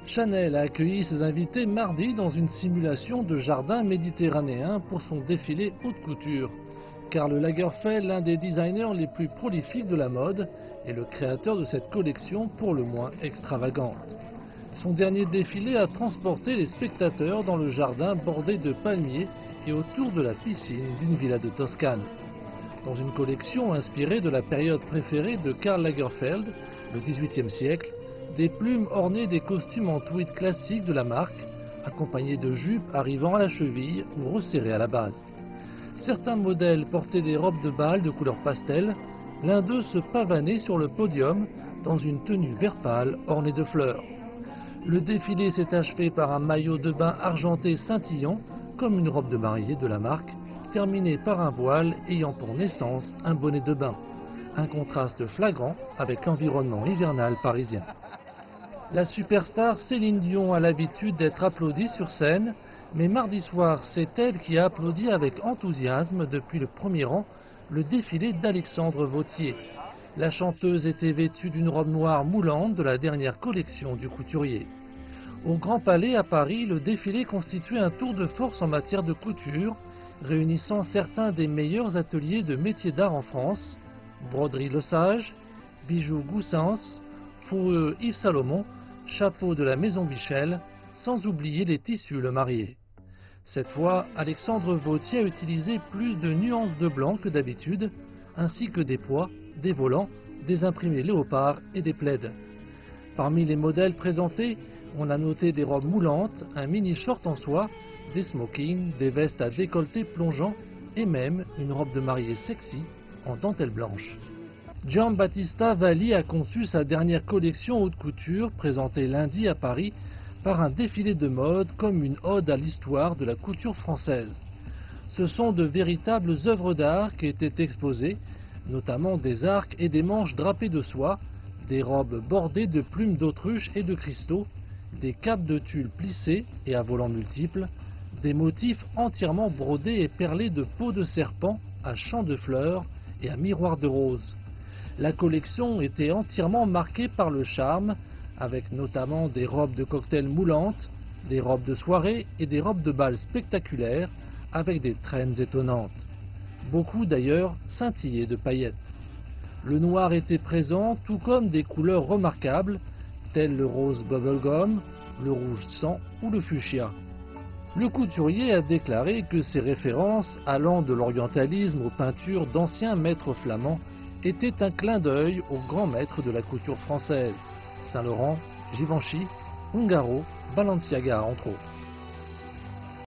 Chanel a accueilli ses invités mardi dans une simulation de jardin méditerranéen pour son défilé haute couture. Karl Lagerfeld, l'un des designers les plus prolifiques de la mode, est le créateur de cette collection pour le moins extravagante. Son dernier défilé a transporté les spectateurs dans le jardin bordé de palmiers et autour de la piscine d'une villa de Toscane. Dans une collection inspirée de la période préférée de Karl Lagerfeld, le XVIIIe siècle, des plumes ornées des costumes en tweed classiques de la marque, accompagnés de jupes arrivant à la cheville ou resserrées à la base. Certains modèles portaient des robes de bal de couleur pastel, l'un d'eux se pavanait sur le podium dans une tenue vert pâle ornée de fleurs. Le défilé s'est achevé par un maillot de bain argenté scintillant, comme une robe de mariée de la marque, terminé par un voile ayant pour naissance un bonnet de bain. Un contraste flagrant avec l'environnement hivernal parisien. La superstar Céline Dion a l'habitude d'être applaudie sur scène, mais mardi soir, c'est elle qui a applaudi avec enthousiasme depuis le premier rang le défilé d'Alexandre Vauthier. La chanteuse était vêtue d'une robe noire moulante de la dernière collection du couturier. Au Grand Palais à Paris, le défilé constituait un tour de force en matière de couture, réunissant certains des meilleurs ateliers de métiers d'art en France, broderie Lesage, bijoux Goussens, fourrure Yves Salomon, chapeau de la maison Michel, sans oublier les tissus Le Marié. Cette fois, Alexandre Vauthier a utilisé plus de nuances de blanc que d'habitude, ainsi que des pois, des volants, des imprimés léopard et des plaids. Parmi les modèles présentés, on a noté des robes moulantes, un mini short en soie, des smokings, des vestes à décolleté plongeant et même une robe de mariée sexy en dentelle blanche. Giambattista Valli a conçu sa dernière collection haute couture présentée lundi à Paris par un défilé de mode comme une ode à l'histoire de la couture française. Ce sont de véritables œuvres d'art qui étaient exposées, notamment des arcs et des manches drapées de soie, des robes bordées de plumes d'autruche et de cristaux, des capes de tulle plissées et à volants multiples, des motifs entièrement brodés et perlés de peaux de serpent à champs de fleurs et à miroirs de roses. La collection était entièrement marquée par le charme, avec notamment des robes de cocktail moulantes, des robes de soirée et des robes de bal spectaculaires, avec des traînes étonnantes. Beaucoup d'ailleurs scintillaient de paillettes. Le noir était présent, tout comme des couleurs remarquables, telles le rose bubblegum, le rouge sang ou le fuchsia. Le couturier a déclaré que ces références, allant de l'orientalisme aux peintures d'anciens maîtres flamands, étaient un clin d'œil aux grands maîtres de la couture française, Saint-Laurent, Givenchy, Ungaro, Balenciaga entre autres.